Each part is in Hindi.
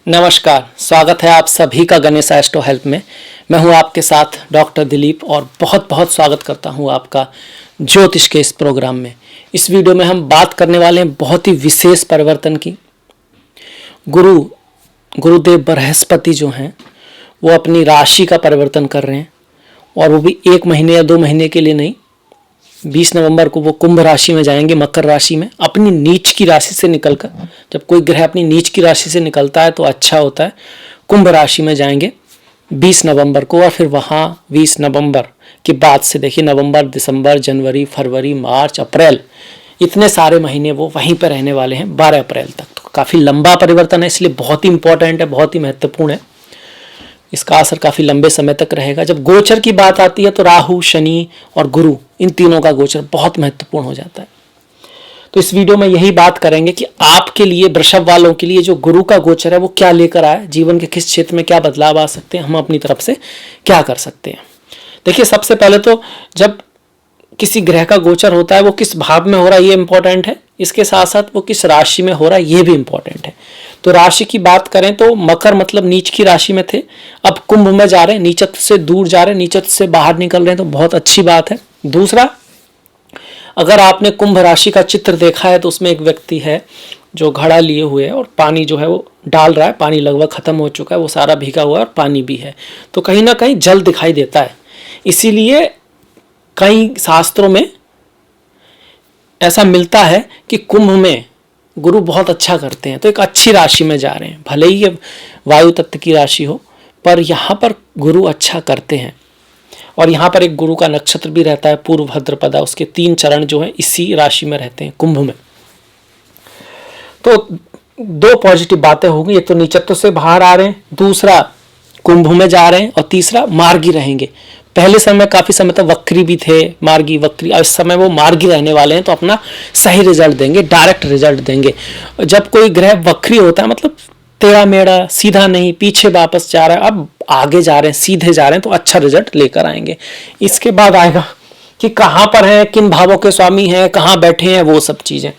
नमस्कार, स्वागत है आप सभी का गणेश एस्ट्रो हेल्प में। मैं हूं आपके साथ डॉक्टर दिलीप और बहुत बहुत स्वागत करता हूं आपका ज्योतिष के इस प्रोग्राम में। इस वीडियो में हम बात करने वाले हैं बहुत ही विशेष परिवर्तन की। गुरुदेव बृहस्पति जो हैं वो अपनी राशि का परिवर्तन कर रहे हैं और वो भी 1 महीने या 2 महीने के लिए नहीं। 20 नवंबर को वो कुंभ राशि में जाएंगे, मकर राशि में, अपनी नीच की राशि से निकलकर। जब कोई ग्रह अपनी नीच की राशि से निकलता है तो अच्छा होता है। कुंभ राशि में जाएंगे 20 नवंबर को और फिर वहाँ 20 नवंबर के बाद से देखिए नवंबर, दिसंबर, जनवरी, फरवरी, मार्च, अप्रैल, इतने सारे महीने वो वहीं पर रहने वाले हैं 12 अप्रैल तक। तो काफ़ी लंबा परिवर्तन है, इसलिए बहुत ही इंपॉर्टेंट है, बहुत ही महत्वपूर्ण है। इसका असर काफ़ी लंबे समय तक रहेगा। जब गोचर की बात आती है तो राहु, शनि और गुरु, इन तीनों का गोचर बहुत महत्वपूर्ण हो जाता है। तो इस वीडियो में यही बात करेंगे कि आपके लिए, वृषभ वालों के लिए जो गुरु का गोचर है वो क्या लेकर आए, जीवन के किस क्षेत्र में क्या बदलाव आ सकते हैं, हम अपनी तरफ से क्या कर सकते हैं। देखिए, सबसे पहले तो जब किसी ग्रह का गोचर होता है वो किस भाव में हो रहा है ये इंपॉर्टेंट है। इसके साथ साथ वो किस राशि में हो रहा है ये भी इंपॉर्टेंट है। तो राशि की बात करें तो मकर मतलब नीच की राशि में थे, अब कुंभ में जा रहे हैं, नीचत्व से दूर जा रहे हैं, नीचत्व से बाहर निकल रहे हैं, तो बहुत अच्छी बात है। दूसरा, अगर आपने कुंभ राशि का चित्र देखा है तो उसमें एक व्यक्ति है जो घड़ा लिए हुए है और पानी जो है वो डाल रहा है। पानी लगभग खत्म हो चुका है, वो सारा भीगा हुआ है और पानी भी है, तो कहीं ना कहीं जल दिखाई देता है। इसीलिए कई शास्त्रों में ऐसा मिलता है कि कुंभ में गुरु बहुत अच्छा करते हैं, तो एक अच्छी राशि में जा रहे हैं। भले ही ये वायु तत्व की राशि हो, पर यहाँ पर गुरु अच्छा करते हैं। और यहाँ पर एक गुरु का नक्षत्र भी रहता है, पूर्व भद्रपदा, उसके 3 चरण जो हैं इसी राशि में रहते हैं, कुंभ में। तो 2 पॉजिटिव बातें होंगी, एक तो नीचत्व से बाहर आ रहे हैं, दूसरा कुंभ में जा रहे हैं, और तीसरा मार्गी रहेंगे। पहले समय काफी समय तक वक्री भी थे, मार्गी वक्री, इस समय वो मार्गी रहने वाले हैं, तो अपना सही रिजल्ट देंगे, डायरेक्ट रिजल्ट देंगे। जब कोई ग्रह वक्री होता है मतलब टेढ़ा मेढ़ा, सीधा नहीं, पीछे वापस जा रहा है, अब आगे जा रहे हैं, सीधे जा रहे हैं, तो अच्छा रिजल्ट लेकर आएंगे। इसके बाद आएगा कि कहाँ पर है, किन भावों के स्वामी हैं, कहाँ बैठे हैं, वो सब चीजें।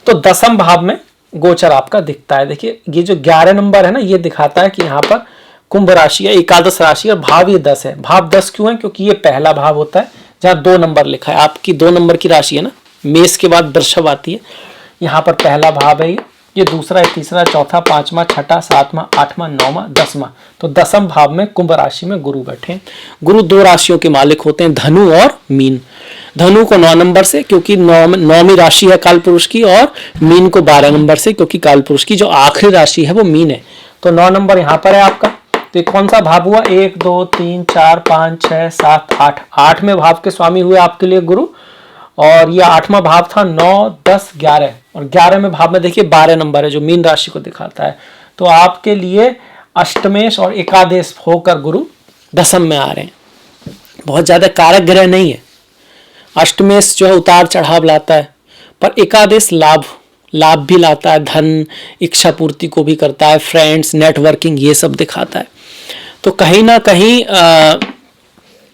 तो 10वें भाव में गोचर आपका दिखता है। देखिए, ये जो 11 नंबर है ना, ये दिखाता है कि यहाँ पर कुंभ राशि है, एकादश राशि, और भाव ये 10 है। भाव 10 क्यों है? क्योंकि ये पहला भाव होता है जहाँ 2 नंबर लिखा है। आपकी 2 नंबर की राशि है ना, मेष के बाद वृषभ आती है, यहाँ पर पहला भाव है ये दूसरा है, तीसरा, चौथा, 5वां, 6ठा, 7वां, 8वां, 9वां, 10वां। तो 10वें भाव में कुंभ राशि में गुरु बैठे हैं। गुरु 2 राशियों के मालिक होते हैं, धनु और मीन। धनु को 9 नंबर से, क्योंकि 9वीं राशि है काल पुरुष की, और मीन को 12 नंबर से, क्योंकि काल पुरुष की जो आखिरी राशि है वो मीन है। तो 9 नंबर यहाँ पर है आपका। तो कौन सा भाव हुआ? 1, 2, 3, 4, 5, 6, 7, 8। 8वें भाव के स्वामी हुए आपके लिए गुरु, और ये 8वां भाव था। 9, 10, 11, और 11वें भाव में देखिए 12 नंबर है जो मीन राशि को दिखाता है। तो आपके लिए अष्टमेश और एकादश होकर गुरु 10वें में आ रहे हैं। बहुत ज्यादा कारक ग्रह नहीं है। अष्टमेश जो है उतार चढ़ाव लाता है, पर एकादश लाभ भी लाता है, धन, इच्छा पूर्ति को भी करता है, फ्रेंड्स, नेटवर्किंग, ये सब दिखाता है। तो कहीं ना कहीं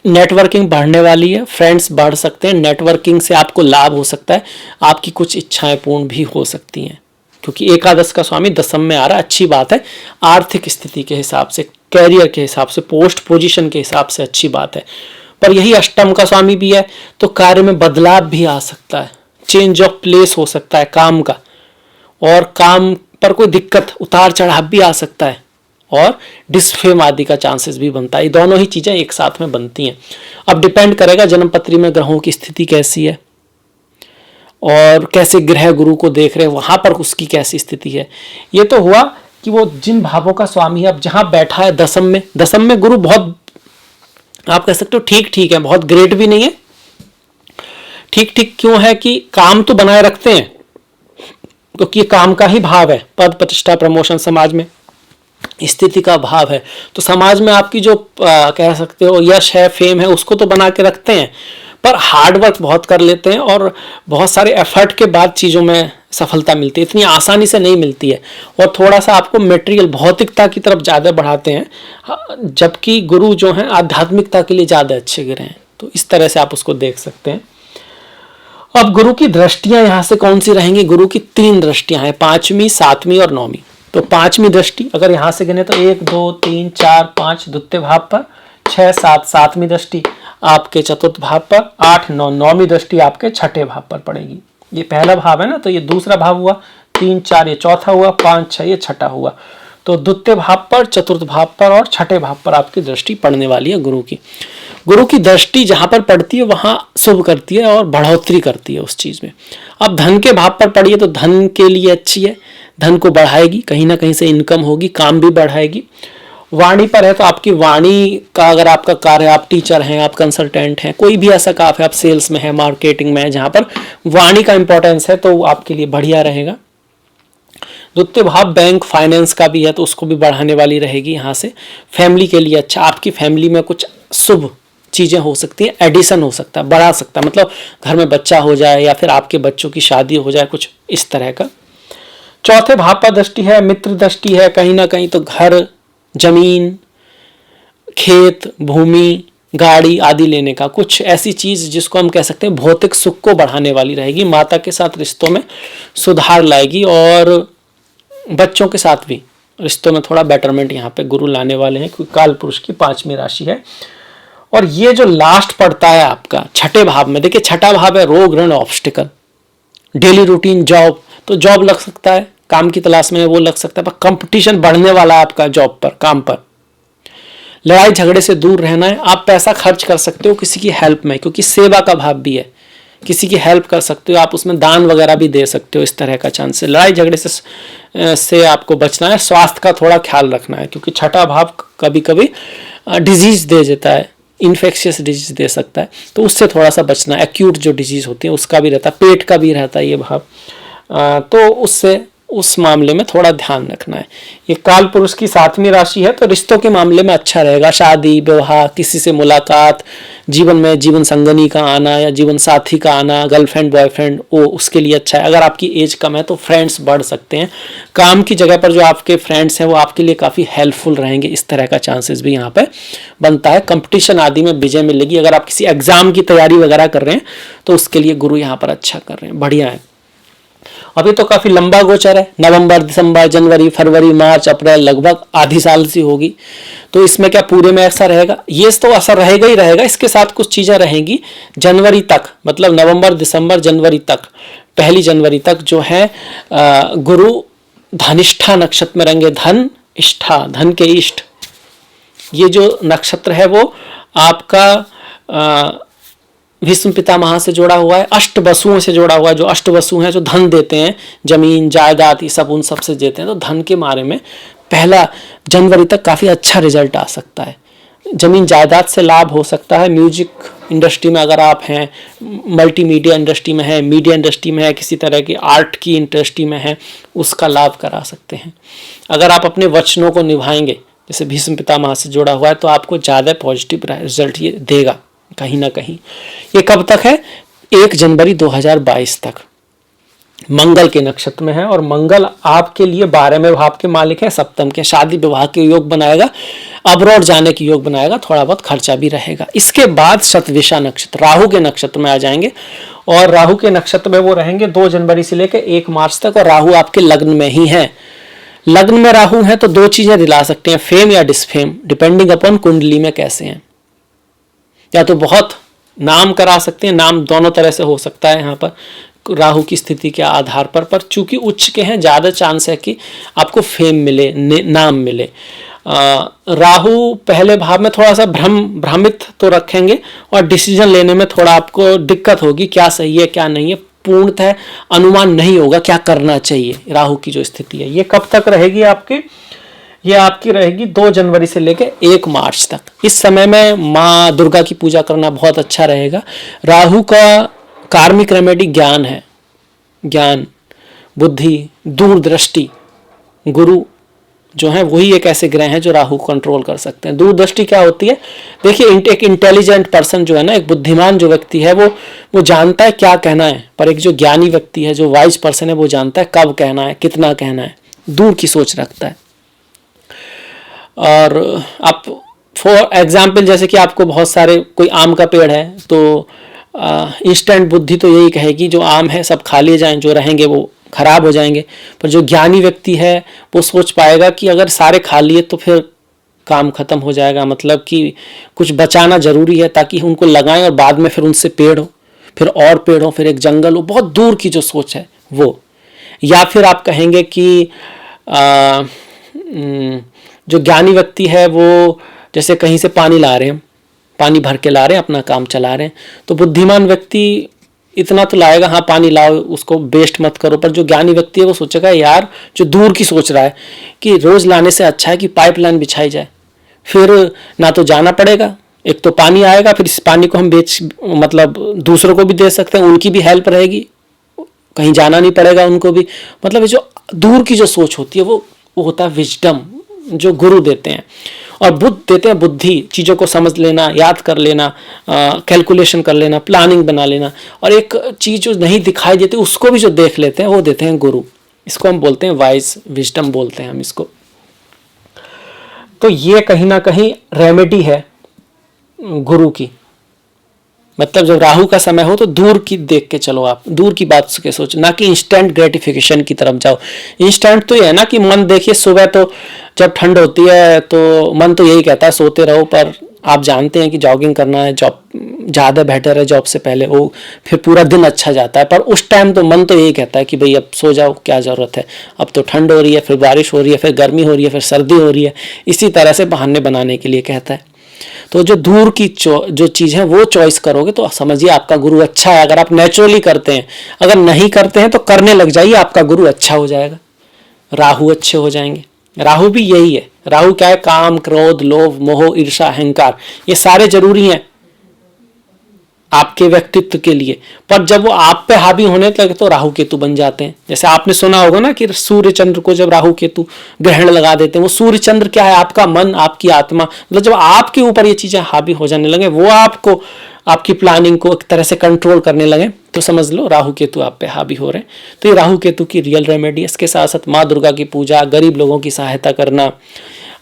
नेटवर्किंग बढ़ने वाली है, फ्रेंड्स बढ़ सकते हैं, नेटवर्किंग से आपको लाभ हो सकता है, आपकी कुछ इच्छाएं पूर्ण भी हो सकती हैं, क्योंकि एकादश का स्वामी 10वें में आ रहा है। अच्छी बात है, आर्थिक स्थिति के हिसाब से, कैरियर के हिसाब से, पोस्ट पोजीशन के हिसाब से अच्छी बात है। पर यही अष्टम का स्वामी भी है, तो कार्य में बदलाव भी आ सकता है, चेंज ऑफ प्लेस हो सकता है काम का, और काम पर कोई दिक्कत, उतार चढ़ाव भी आ सकता है, और डिसफेम आदि का चांसेस भी बनता है। ये दोनों ही चीजें एक साथ में बनती हैं। अब डिपेंड करेगा जन्मपत्री में ग्रहों की स्थिति कैसी है और कैसे ग्रह गुरु को देख रहे हैं, वहां पर उसकी कैसी स्थिति है। ये तो हुआ कि वो जिन भावों का स्वामी है, अब जहां बैठा है 10वें में गुरु, बहुत आप कह सकते हो ठीक ठीक है, बहुत ग्रेट भी नहीं है। ठीक ठीक क्यों है कि काम तो बनाए रखते हैं, क्योंकि ये काम का ही भाव है, पद प्रतिष्ठा प्रमोशन, समाज में स्थिति का भाव है। तो समाज में आपकी जो कह सकते हो यश है, फेम है, उसको तो बना के रखते हैं, पर हार्डवर्क बहुत कर लेते हैं, और बहुत सारे एफर्ट के बाद चीज़ों में सफलता मिलती है, इतनी आसानी से नहीं मिलती है। और थोड़ा सा आपको मेटेरियल, भौतिकता की तरफ ज़्यादा बढ़ाते हैं, जबकि गुरु जो हैं आध्यात्मिकता के लिए ज़्यादा अच्छे ग्रह हैं। तो इस तरह से आप उसको देख सकते हैं। अब गुरु की दृष्टियां यहाँ से कौन सी रहेंगी? गुरु की 3 दृष्टियां हैं, 5वीं, 7वीं और 9वीं। तो पांचवी दृष्टि अगर यहाँ से गिने तो 1 2 3 4 5 द्वितीय भाव पर, 6 7 सातवीं दृष्टि आपके चतुर्थ भाव पर, 8 9 नौवीं दृष्टि आपके छठे भाव पर पड़ेगी। ये पहला भाव है ना, तो ये दूसरा भाव हुआ, 3 4 ये चौथा हुआ, 5 6 ये छठा हुआ। तो द्वितीय भाव पर, चतुर्थ भाव पर और छठे भाव पर आपकी दृष्टि पड़ने वाली है गुरु की। गुरु की दृष्टि जहां पर पड़ती है वहां शुभ करती है और बढ़ोतरी करती है उस चीज में। अब धन के भाव पर पड़ी है तो धन के लिए अच्छी है, धन को बढ़ाएगी, कहीं ना कहीं से इनकम होगी, काम भी बढ़ाएगी। वाणी पर है तो आपकी वाणी का, अगर आपका कार्य, आप टीचर हैं, आप कंसल्टेंट हैं, कोई भी ऐसा काम है, आप सेल्स में है, मार्केटिंग में है, जहां पर वाणी का इंपॉर्टेंस है तो आपके लिए बढ़िया रहेगा। द्वितीय भाव बैंक फाइनेंस का भी है तो उसको भी बढ़ाने वाली रहेगी। यहाँ से फैमिली के लिए अच्छा, आपकी फैमिली में कुछ शुभ चीजें हो सकती हैं, एडिशन हो सकता है, बढ़ा सकता है, मतलब घर में बच्चा हो जाए या फिर आपके बच्चों की शादी हो जाए, कुछ इस तरह का। चौथे भाव पर दृष्टि है, मित्र दृष्टि है, कहीं ना कहीं तो घर, जमीन, खेत, भूमि, गाड़ी आदि लेने का, कुछ ऐसी चीज जिसको हम कह सकते हैं भौतिक सुख को बढ़ाने वाली रहेगी। माता के साथ रिश्तों में सुधार लाएगी और बच्चों के साथ भी रिश्तों में थोड़ा बेटरमेंट यहाँ पे गुरु लाने वाले हैं, क्योंकि काल पुरुष की पांचवी राशि है। और ये जो लास्ट पड़ता है आपका छठे भाव में, देखिए छठा भाव है रोग ऋण ऑब्स्टिकल, डेली रूटीन, जॉब, तो जॉब लग सकता है, काम की तलाश में वो लग सकता है, पर कंपटीशन बढ़ने वाला है आपका जॉब पर, काम पर। लड़ाई झगड़े से दूर रहना है। आप पैसा खर्च कर सकते हो किसी की हेल्प में, क्योंकि सेवा का भाव भी है, किसी की हेल्प कर सकते हो आप, उसमें दान वगैरह भी दे सकते हो, इस तरह का चांस है। लड़ाई झगड़े से आपको बचना है। स्वास्थ्य का थोड़ा ख्याल रखना है, क्योंकि छठा भाव कभी कभी डिजीज दे देता है, इन्फेक्शियस डिजीज दे सकता है, तो उससे थोड़ा सा बचना है। एक्यूट जो डिजीज होती है उसका भी रहता है, पेट का भी रहता है ये भाव, तो उससे उस मामले में थोड़ा ध्यान रखना है। ये काल पुरुष की सातवीं राशि है तो रिश्तों के मामले में अच्छा रहेगा। शादी विवाह, किसी से मुलाकात, जीवन में जीवन संगनी का आना या जीवन साथी का आना, गर्लफ्रेंड बॉयफ्रेंड, वो उसके लिए अच्छा है। अगर आपकी एज कम है तो फ्रेंड्स बढ़ सकते हैं। काम की जगह पर जो आपके फ्रेंड्स हैं वो आपके लिए काफ़ी हेल्पफुल रहेंगे, इस तरह का चांसेस भी यहाँ पे बनता है। कंपटीशन आदि में विजय मिलेगी। अगर आप किसी एग्जाम की तैयारी वगैरह कर रहे हैं तो उसके लिए गुरु यहाँ पर अच्छा कर रहे हैं, बढ़िया है। अभी तो काफी लंबा गोचर है, नवंबर, दिसंबर, जनवरी, फरवरी, मार्च, अप्रैल, लगभग आधी साल सी होगी। तो इसमें क्या पूरे में ऐसा रहेगा? ये तो असर रहेगा ही रहेगा, इसके साथ कुछ चीजें रहेंगी जनवरी तक, मतलब नवंबर, दिसंबर, जनवरी तक, 1 जनवरी तक जो है गुरु धनिष्ठा नक्षत्र में रहेंगे। धन इष्ठा, धन के इष्ट, ये जो नक्षत्र है वो आपका भीष्म पितामह से जोड़ा हुआ है, अष्ट वसुओं से जोड़ा हुआ है। जो अष्ट वसु हैं जो धन देते हैं, जमीन जायदाद, ये सब उन सब से देते हैं। तो धन के बारे में 1 जनवरी तक काफ़ी अच्छा रिजल्ट आ सकता है। जमीन जायदाद से लाभ हो सकता है। म्यूजिक इंडस्ट्री में अगर आप हैं, मल्टीमीडिया इंडस्ट्री में है, मीडिया इंडस्ट्री में है, किसी तरह की आर्ट की इंडस्ट्री में है, उसका लाभ करा सकते हैं। अगर आप अपने वचनों को निभाएंगे, जैसे भीष्म पितामह से जुड़ा हुआ है, तो आपको ज़्यादा पॉजिटिव रिजल्ट ये देगा कहीं ना कहीं। ये कब तक है? 1 जनवरी 2022 तक। मंगल के नक्षत्र में है और मंगल आपके लिए 12वें भाव के मालिक है, सप्तम के। शादी विवाह के योग बनाएगा, अब्रॉड जाने की योग बनाएगा, थोड़ा बहुत खर्चा भी रहेगा। इसके बाद शतविषा नक्षत्र, राहु के नक्षत्र में आ जाएंगे और राहु के नक्षत्र में वो रहेंगे 2 जनवरी से लेकर 1 मार्च तक। और राहु आपके लग्न में ही है। लग्न में राहु है तो 2 चीजें दिला सकते हैं, फेम या डिसफेम, डिपेंडिंग अपॉन कुंडली में कैसे हैं। या तो बहुत नाम करा सकते हैं, नाम दोनों तरह से हो सकता है यहाँ पर राहु की स्थिति के आधार पर चूंकि उच्च के हैं, ज़्यादा चांस है कि आपको फेम मिले, नाम मिले। राहु पहले भाव में थोड़ा सा भ्रमित तो रखेंगे और डिसीजन लेने में थोड़ा आपको दिक्कत होगी, क्या सही है क्या नहीं है, पूर्णतः अनुमान नहीं होगा क्या करना चाहिए। राहु की जो स्थिति है ये कब तक रहेगी आपकी? ये आपकी रहेगी 2 जनवरी से लेकर 1 मार्च तक। इस समय में माँ दुर्गा की पूजा करना बहुत अच्छा रहेगा। राहु का कार्मिक रेमेडी ज्ञान है, ज्ञान, बुद्धि, दूरदृष्टि। गुरु जो है वही एक ऐसे ग्रह हैं जो राहु को कंट्रोल कर सकते हैं। दूरदृष्टि क्या होती है? देखिए, एक इंटेलिजेंट पर्सन जो है ना, एक बुद्धिमान जो व्यक्ति है वो जानता है क्या कहना है, पर एक जो ज्ञानी व्यक्ति है, जो वाइज पर्सन है, वो जानता है कब कहना है, कितना कहना है, दूर की सोच रखता है। और आप फॉर एग्जाम्पल, जैसे कि आपको बहुत सारे, कोई आम का पेड़ है तो इंस्टेंट बुद्धि तो यही कहेगी जो आम है सब खा लिए जाएं, जो रहेंगे वो खराब हो जाएंगे। पर जो ज्ञानी व्यक्ति है वो सोच पाएगा कि अगर सारे खा लिए तो फिर काम खत्म हो जाएगा, मतलब कि कुछ बचाना जरूरी है ताकि उनको लगाएं और बाद में फिर उनसे पेड़ हो, फिर और पेड़ हो, फिर एक जंगल हो। बहुत दूर की जो सोच है वो। या फिर आप कहेंगे कि जो ज्ञानी व्यक्ति है वो जैसे कहीं से पानी ला रहे हैं, पानी भर के ला रहे हैं, अपना काम चला रहे हैं, तो बुद्धिमान व्यक्ति इतना तो लाएगा, हाँ पानी लाओ, उसको वेस्ट मत करो। पर जो ज्ञानी व्यक्ति है वो सोचेगा यार, जो दूर की सोच रहा है कि रोज लाने से अच्छा है कि पाइपलाइन बिछाई जाए, फिर ना तो जाना पड़ेगा, एक तो पानी आएगा, फिर इस पानी को हम बेच मतलब दूसरों को भी दे सकते हैं, उनकी भी हेल्प रहेगी, कहीं जाना नहीं पड़ेगा उनको भी। मतलब जो दूर की जो सोच होती है वो होता है विजडम, जो गुरु देते हैं। और बुद्ध देते हैं बुद्धि, चीज़ों को समझ लेना, याद कर लेना, कैलकुलेशन कर लेना, प्लानिंग बना लेना। और एक चीज़ जो नहीं दिखाई देती उसको भी जो देख लेते हैं वो देते हैं गुरु। इसको हम बोलते हैं वाइज, विजडम बोलते हैं हम इसको। तो ये कहीं ना कहीं रेमेडी है गुरु की। मतलब जब राहु का समय हो तो दूर की देख के चलो, आप दूर की बात के सोचो, ना कि इंस्टेंट ग्रेटिफिकेशन की तरफ जाओ। इंस्टेंट तो ये है ना कि मन देखिए, सुबह तो जब ठंड होती है तो मन तो यही कहता है सोते रहो, पर आप जानते हैं कि जॉगिंग करना है, जॉब ज़्यादा बेटर है जॉब से पहले, वो फिर पूरा दिन अच्छा जाता है। पर उस टाइम तो मन तो यही कहता है कि भाई अब सो जाओ, क्या ज़रूरत है, अब तो ठंड हो रही है, फिर बारिश हो रही है, फिर गर्मी हो रही है, फिर सर्दी हो रही है। इसी तरह से बहाने बनाने के लिए कहता है। तो जो दूर की जो चीज़ है वो चॉइस करोगे तो समझिए आपका गुरु अच्छा है। अगर आप नेचुरली करते हैं, अगर नहीं करते हैं तो करने लग जाइए, आपका गुरु अच्छा हो जाएगा, राहु अच्छे हो जाएंगे। राहु भी यही है। राहु क्या है? काम, क्रोध, लोभ, मोह, ईर्षा, अहंकार, ये सारे जरूरी हैं आपके व्यक्तित्व के लिए। पर जब वो आप पे हावी होने लगे तो राहु केतु बन जाते हैं। जैसे आपने सुना होगा ना कि सूर्य चंद्र को जब राहु केतु ग्रहण लगा देते हैं, वो सूर्य चंद्र क्या है? आपका मन, आपकी आत्मा। मतलब जब आपके ऊपर ये चीजें हावी हो जाने लगे, वो आपको, आपकी प्लानिंग को एक तरह से कंट्रोल करने लगे, तो समझ लो राहु केतु आप पे हावी हो रहे हैं। तो ये राहु केतु की रियल रेमेडी। इसके साथ साथ माँ दुर्गा की पूजा, गरीब लोगों की सहायता करना,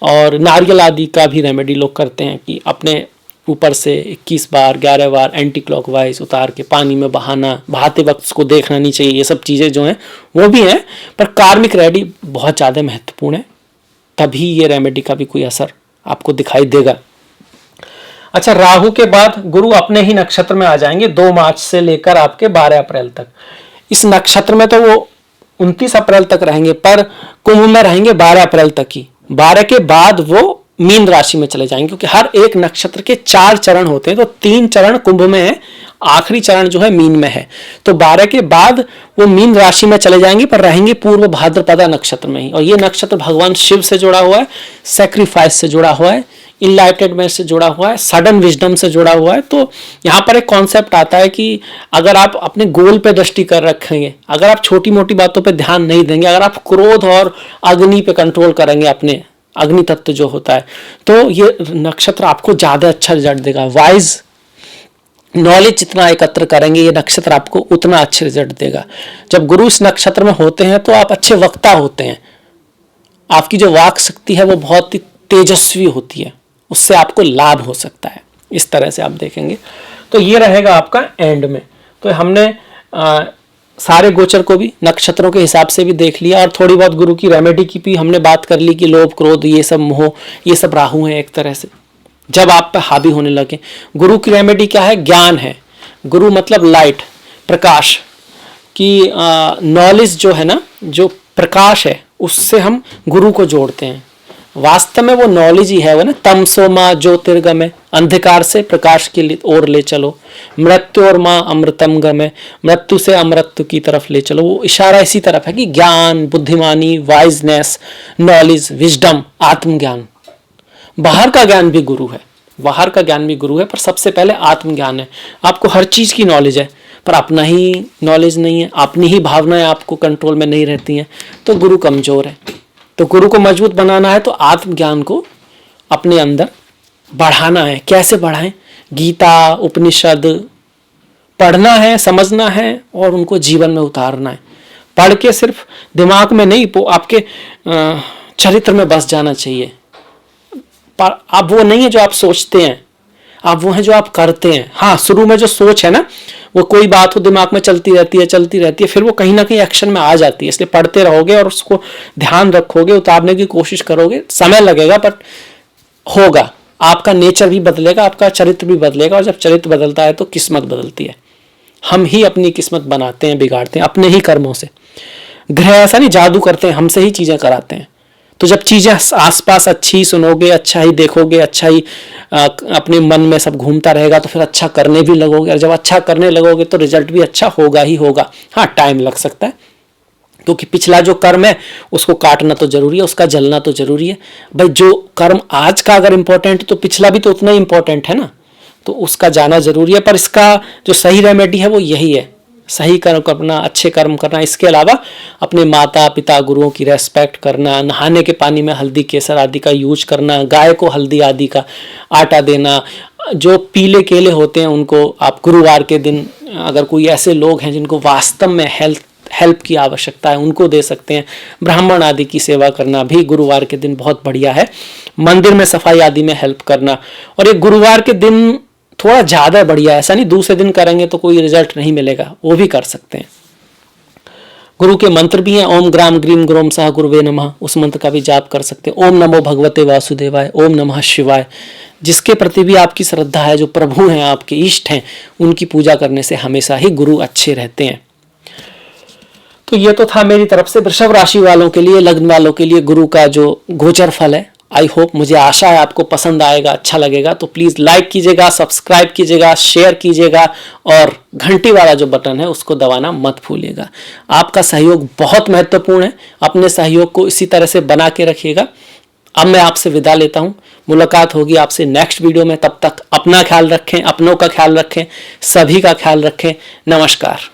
और नारियल आदि का भी रेमेडी लोग करते हैं कि अपने ऊपर से 21 बार 11 बार एंटी क्लॉकवाइज उतार के पानी में बहाना, बहाते वक्त उसको देखना नहीं चाहिए। ये सब चीज़ें जो हैं वो भी हैं, पर कार्मिक रेमेडी बहुत ज़्यादा महत्वपूर्ण है, तभी ये रेमेडी का भी कोई असर आपको दिखाई देगा। अच्छा, राहु के बाद गुरु अपने ही नक्षत्र में आ जाएंगे 2 मार्च से लेकर आपके 12 अप्रैल तक। इस नक्षत्र में तो वो 29 अप्रैल तक रहेंगे, पर कुंभ में रहेंगे 12 अप्रैल तक ही। 12 के बाद वो मीन राशि में चले जाएंगे, क्योंकि हर एक नक्षत्र के 4 चरण होते हैं, तो 3 चरण कुंभ में है, आखिरी चरण जो है मीन में है। तो 12 के बाद वो मीन राशि में चले जाएंगे, पर रहेंगे पूर्व भाद्रपदा नक्षत्र में ही। और ये नक्षत्र भगवान शिव से जुड़ा हुआ है, सैक्रिफाइस से जुड़ा हुआ है, इनलाइटेडमेंट से जुड़ा हुआ है, सडन विजडम से जुड़ा हुआ है। तो यहाँ पर एक कॉन्सेप्ट आता है कि अगर आप अपने गोल पे दृष्टि कर रखेंगे, अगर आप छोटी मोटी बातों पे ध्यान नहीं देंगे, अगर आप क्रोध और अग्नि पे कंट्रोल करेंगे, अपने अग्नि तत्व जो होता है, तो ये नक्षत्र आपको ज्यादा अच्छा रिजल्ट देगा। वाइज नॉलेज जितना एकत्र करेंगे ये नक्षत्र आपको उतना अच्छे रिजल्ट देगा। जब गुरु इस नक्षत्र में होते हैं तो आप अच्छे वक्ता होते हैं, आपकी जो वाक शक्ति है वो बहुत ही तेजस्वी होती है, उससे आपको लाभ हो सकता है। इस तरह से आप देखेंगे तो ये रहेगा आपका एंड में। तो हमने सारे गोचर को भी नक्षत्रों के हिसाब से भी देख लिया, और थोड़ी बहुत गुरु की रेमेडी की भी हमने बात कर ली कि लोभ, क्रोध, ये सब मोह, ये सब राहु है एक तरह से जब आप पे हावी होने लगे। गुरु की रेमेडी क्या है? ज्ञान है। गुरु मतलब लाइट, प्रकाश की नॉलेज जो है ना, जो प्रकाश है, उससे हम गुरु को जोड़ते हैं। वास्तव में वो नॉलेज ही है, वो ना तमसो माँ ज्योतिर्गमय, अंधकार से प्रकाश की ओर ले चलो, मृत्यु और माँ अमृतम गमय, मृत्यु से अमृत्यु की तरफ ले चलो। वो इशारा इसी तरफ है कि ज्ञान, बुद्धिमानी, वाइजनेस, नॉलेज, विजडम, आत्मज्ञान। बाहर का ज्ञान भी गुरु है, बाहर का ज्ञान भी गुरु है, पर सबसे पहले आत्मज्ञान है। आपको हर चीज की नॉलेज है, पर अपना ही नॉलेज नहीं है, अपनी ही भावनाएं आपको कंट्रोल में नहीं रहती हैं, तो गुरु कमजोर है। तो गुरु को मजबूत बनाना है तो आत्मज्ञान को अपने अंदर बढ़ाना है। कैसे बढ़ाएं? गीता, उपनिषद पढ़ना है, समझना है, और उनको जीवन में उतारना है। पढ़ के सिर्फ दिमाग में नहीं, वो आपके चरित्र में बस जाना चाहिए। पर अब वो नहीं है जो आप सोचते हैं, आप वो हैं जो आप करते हैं। हाँ, शुरू में जो सोच है ना, वो कोई बात हो दिमाग में चलती रहती है, फिर वो कहीं ना कहीं एक्शन में आ जाती है। इसलिए पढ़ते रहोगे और उसको ध्यान रखोगे, उतारने की कोशिश करोगे, समय लगेगा बट होगा। आपका नेचर भी बदलेगा, आपका चरित्र भी बदलेगा, और जब चरित्र बदलता है तो किस्मत बदलती है। हम ही अपनी किस्मत बनाते हैं, बिगाड़ते हैं अपने ही कर्मों से। ग्रह ऐसा नहीं जादू करते हैं, हमसे ही चीजें कराते हैं। तो जब चीजें आसपास अच्छी सुनोगे, अच्छा ही देखोगे, अच्छा ही अपने मन में सब घूमता रहेगा, तो फिर अच्छा करने भी लगोगे, और जब अच्छा करने लगोगे तो रिजल्ट भी अच्छा होगा ही होगा। हाँ, टाइम लग सकता है, क्योंकि पिछला जो कर्म है उसको काटना तो जरूरी है, उसका जलना तो जरूरी है। भाई जो कर्म आज का अगर इंपॉर्टेंट है तो पिछला भी तो उतना ही इंपॉर्टेंट है ना, तो उसका जाना जरूरी है। पर इसका जो सही रेमेडी है वो यही है, सही कर्म करना, अच्छे कर्म करना। इसके अलावा अपने माता पिता गुरुओं की रेस्पेक्ट करना, नहाने के पानी में हल्दी केसर आदि का यूज करना, गाय को हल्दी आदि का आटा देना, जो पीले केले होते हैं उनको आप गुरुवार के दिन, अगर कोई ऐसे लोग हैं जिनको वास्तव में हेल्प की आवश्यकता है, उनको दे सकते हैं। ब्राह्मण आदि की सेवा करना भी गुरुवार के दिन बहुत बढ़िया है। मंदिर में सफाई आदि में हेल्प करना, और ये गुरुवार के दिन थोड़ा ज़्यादा बढ़िया है। ऐसा नहीं दूसरे दिन करेंगे तो कोई रिजल्ट नहीं मिलेगा, वो भी कर सकते हैं। गुरु के मंत्र भी हैं, ओम ग्राम ग्रीम गुरोम सह गुरुवे नमः, उस मंत्र का भी जाप कर सकते हैं। ओम नमो भगवते वासुदेवाय, ओम नमः शिवाय। जिसके प्रति भी आपकी श्रद्धा है, जो प्रभु हैं, आपके इष्ट हैं, उनकी पूजा करने से हमेशा ही गुरु अच्छे रहते हैं। तो ये तो था मेरी तरफ से वृषभ राशि वालों के लिए, लग्न वालों के लिए गुरु का जो गोचर फल है। आई होप, मुझे आशा है आपको पसंद आएगा, अच्छा लगेगा। तो प्लीज़ लाइक कीजिएगा, सब्सक्राइब कीजिएगा, शेयर कीजिएगा, और घंटी वाला जो बटन है उसको दबाना मत भूलिएगा। आपका सहयोग बहुत महत्वपूर्ण है, अपने सहयोग को इसी तरह से बना के रखिएगा। अब मैं आपसे विदा लेता हूँ, मुलाकात होगी आपसे नेक्स्ट वीडियो में। तब तक अपना ख्याल रखें, अपनों का ख्याल रखें, सभी का ख्याल रखें। नमस्कार।